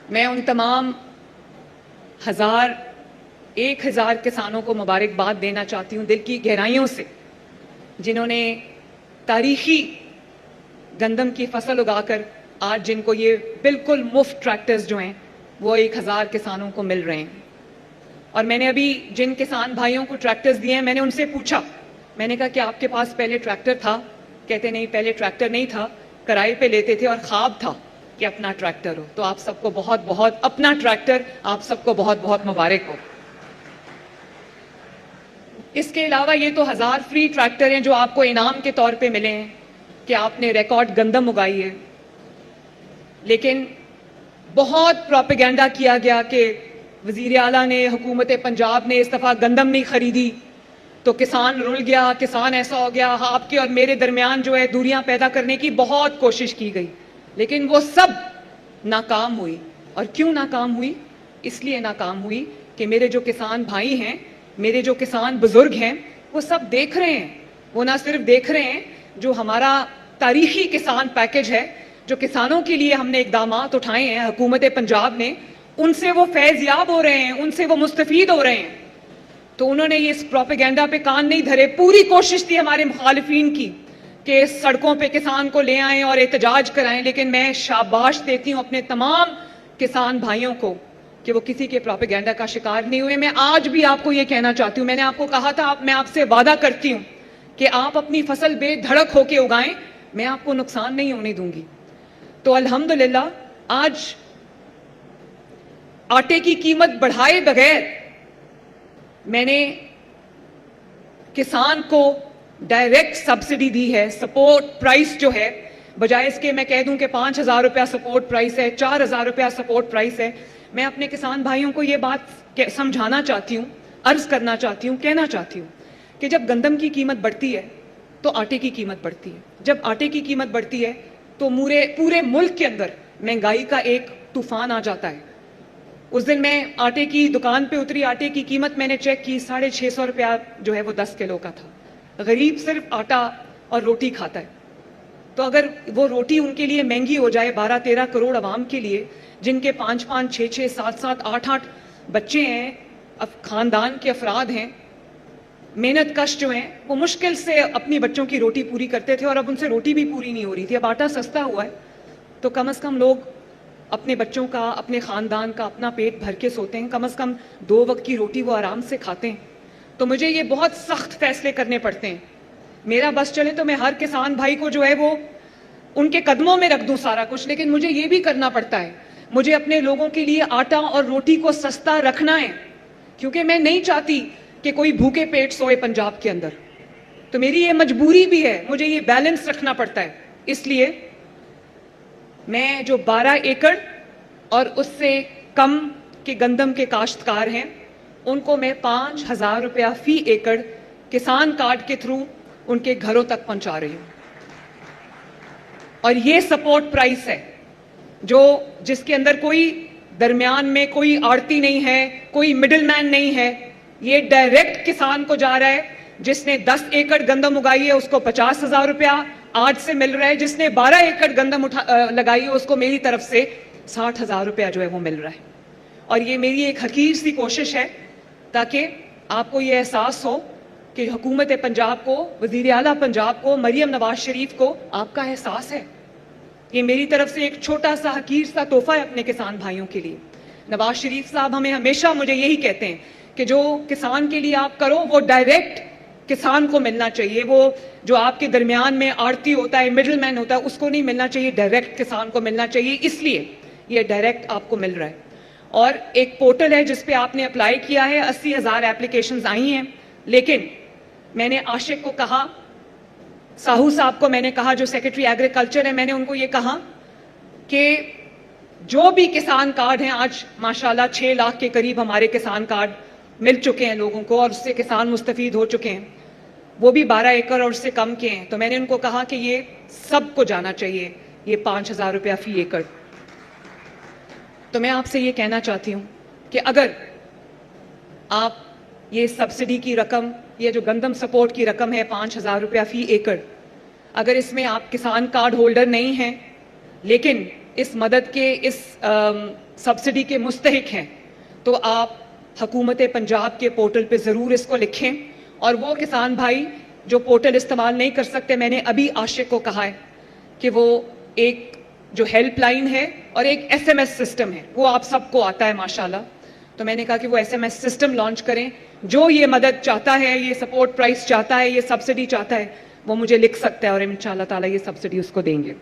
میں ان تمام 1000 کسانوں کو مبارکباد دینا چاہتی ہوں دل کی گہرائیوں سے، جنہوں نے تاریخی گندم کی فصل اگا کر آج جن کو یہ بالکل مفت ٹریکٹرز جو ہیں وہ 1000 کسانوں کو مل رہے ہیں۔ اور میں نے ابھی جن کسان بھائیوں کو ٹریکٹرز دیے ہیں، میں نے ان سے پوچھا، میں نے کہا کہ آپ کے پاس پہلے ٹریکٹر تھا؟ کہتے نہیں، پہلے ٹریکٹر نہیں تھا، کرائے پہ لیتے تھے اور خواب تھا کہ اپنا ٹریکٹر ہو۔ تو آپ سب کو بہت بہت اپنا ٹریکٹر، آپ سب کو بہت بہت مبارک ہو۔ اس کے علاوہ یہ تو 1000 فری ٹریکٹر ہیں جو آپ کو انعام کے طور پہ ملے ہیں کہ آپ نے ریکارڈ گندم اگائی ہے، لیکن بہت پروپیگنڈا کیا گیا کہ وزیر اعلیٰ نے، حکومت پنجاب نے اس دفعہ گندم نہیں خریدی تو کسان رل گیا، کسان ایسا ہو گیا۔ آپ کے اور میرے درمیان جو ہے دوریاں پیدا کرنے کی بہت کوشش کی گئی، لیکن وہ سب ناکام ہوئی۔ اور کیوں ناکام ہوئی؟ اس لیے ناکام ہوئی کہ میرے جو کسان بھائی ہیں، میرے جو کسان بزرگ ہیں، وہ سب دیکھ رہے ہیں۔ وہ نہ صرف دیکھ رہے ہیں جو ہمارا تاریخی کسان پیکج ہے، جو کسانوں کے لیے ہم نے اقدامات اٹھائے ہیں حکومت پنجاب نے، ان سے وہ فیض یاب ہو رہے ہیں، ان سے وہ مستفید ہو رہے ہیں۔ تو انہوں نے یہ اس پروپیگنڈا پہ کان نہیں دھرے۔ پوری کوشش تھی ہمارے مخالفین کی کہ سڑکوں پہ کسان کو لے آئیں اور احتجاج کرائیں، لیکن میں شاباش دیتی ہوں اپنے تمام کسان بھائیوں کو کہ وہ کسی کے پروپیگنڈا کا شکار نہیں ہوئے۔ میں آج بھی آپ کو یہ کہنا چاہتی ہوں، میں نے آپ کو کہا تھا، میں آپ سے وعدہ کرتی ہوں کہ آپ اپنی فصل بے دھڑک ہو کے اگائیں، میں آپ کو نقصان نہیں ہونے دوں گی۔ تو الحمدللہ آج آٹے کی قیمت بڑھائے بغیر میں نے کسان کو ڈائریکٹ سبسڈی دی ہے۔ سپورٹ پرائس جو ہے، بجائے اس کے میں کہہ دوں کہ 5000 روپیہ سپورٹ پرائس ہے، 4000 روپیہ سپورٹ پرائس ہے، میں اپنے کسان بھائیوں کو یہ بات سمجھانا چاہتی ہوں، عرض کرنا چاہتی ہوں، کہنا چاہتی ہوں کہ جب گندم کی قیمت بڑھتی ہے تو آٹے کی قیمت بڑھتی ہے۔ جب آٹے کی قیمت بڑھتی ہے تو پورے ملک کے اندر مہنگائی کا ایک طوفان آ جاتا ہے۔ اس دن میں آٹے کی دکان پہ اتری، آٹے کی قیمت میں نے چیک کی، 650 روپیہ جو ہے وہ 10 کلو کا تھا۔ غریب صرف آٹا اور روٹی کھاتا ہے، تو اگر وہ روٹی ان کے لیے مہنگی ہو جائے 12-13 کروڑ عوام کے لیے، جن کے 5-5, 6-6, 7-7, 8-8 بچے ہیں، خاندان کے افراد ہیں، محنت کش جو ہیں، وہ مشکل سے اپنی بچوں کی روٹی پوری کرتے تھے، اور اب ان سے روٹی بھی پوری نہیں ہو رہی تھی۔ اب آٹا سستا ہوا ہے تو کم از کم لوگ اپنے بچوں کا، اپنے خاندان کا اپنا پیٹ بھر کے سوتے ہیں، کم از کم 2 وقت کی روٹی وہ آرام سے کھاتے ہیں۔ تو مجھے یہ بہت سخت فیصلے کرنے پڑتے ہیں۔ میرا بس چلے تو میں ہر کسان بھائی کو جو ہے وہ ان کے قدموں میں رکھ دوں سارا کچھ، لیکن مجھے یہ بھی کرنا پڑتا ہے، مجھے اپنے لوگوں کے لیے آٹا اور روٹی کو سستا رکھنا ہے، کیونکہ میں نہیں چاہتی کہ کوئی بھوکے پیٹ سوئے پنجاب کے اندر۔ تو میری یہ مجبوری بھی ہے، مجھے یہ بیلنس رکھنا پڑتا ہے۔ اس لیے میں جو 12 ایکڑ اور اس سے کم کے گندم کے کاشتکار ہیں، ان کو میں 5000 روپیہ فی ایکڑ کسان کارڈ کے تھرو ان کے گھروں تک پہنچا رہی ہوں۔ اور یہ سپورٹ پرائس ہے جس کے اندر کوئی درمیان میں کوئی آڑتی نہیں ہے، کوئی مڈل مین نہیں ہے، یہ ڈائریکٹ کسان کو جا رہا ہے۔ جس نے 10 ایکڑ گندم اگائی ہے اس کو 50,000 روپیہ آج سے مل رہا ہے، جس نے 12 ایکڑ گندم لگائی ہے اس کو میری طرف سے 60,000 روپیہ جو ہے وہ مل رہا ہے۔ اور یہ میری ایک حقیر سی کوشش ہے تاکہ آپ کو یہ احساس ہو کہ حکومت پنجاب کو، وزیر اعلیٰ پنجاب کو، مریم نواز شریف کو آپ کا احساس ہے۔ یہ میری طرف سے ایک چھوٹا سا حقیر سا تحفہ ہے اپنے کسان بھائیوں کے لیے۔ نواز شریف صاحب ہمیں ہمیشہ مجھے یہی کہتے ہیں کہ جو کسان کے لیے آپ کرو وہ ڈائریکٹ کسان کو ملنا چاہیے، وہ جو آپ کے درمیان میں آڑتی ہوتا ہے، مڈل مین ہوتا ہے، اس کو نہیں ملنا چاہیے، ڈائریکٹ کسان کو ملنا چاہیے۔ اس لیے یہ ڈائریکٹ آپ کو مل رہا ہے۔ اور ایک پورٹل ہے جس پہ آپ نے اپلائی کیا ہے، 80,000 اپلیکیشنز آئی ہیں، لیکن میں نے عاشق کو کہا، ساہو صاحب کو میں نے کہا جو سیکرٹری ایگریکلچر ہے، میں نے ان کو یہ کہا کہ جو بھی کسان کارڈ ہیں، آج ماشاءاللہ 6 لاکھ کے قریب ہمارے کسان کارڈ مل چکے ہیں لوگوں کو، اور اس سے کسان مستفید ہو چکے ہیں، وہ بھی 12 ایکڑ اور اس سے کم کے ہیں۔ تو میں نے ان کو کہا کہ یہ سب کو جانا چاہیے، یہ 5000 روپیہ فی ایکڑ۔ تو میں آپ سے یہ کہنا چاہتی ہوں کہ اگر آپ یہ سبسڈی کی رقم، یہ جو گندم سپورٹ کی رقم ہے 5000 روپیہ فی ایکڑ، اگر اس میں آپ کسان کارڈ ہولڈر نہیں ہیں لیکن اس مدد کے اس سبسڈی کے مستحق ہیں تو آپ حکومت پنجاب کے پورٹل پہ ضرور اس کو لکھیں. اور وہ کسان بھائی جو پورٹل استعمال نہیں کر سکتے, میں نے ابھی عاشق کو کہا ہے کہ وہ ایک جو ہیلپ لائن ہے اور ایک ایس ایم ایس سسٹم ہے, وہ آپ سب کو آتا ہے ماشاءاللہ, تو میں نے کہا کہ وہ S M S system launch کریں. جو یہ مدد چاہتا ہے, یہ سپورٹ پرائس چاہتا ہے, یہ سبسڈی چاہتا ہے, وہ مجھے لکھ سکتا ہے اور انشاءاللہ تعالیٰ یہ سبسڈی اس کو دیں گے.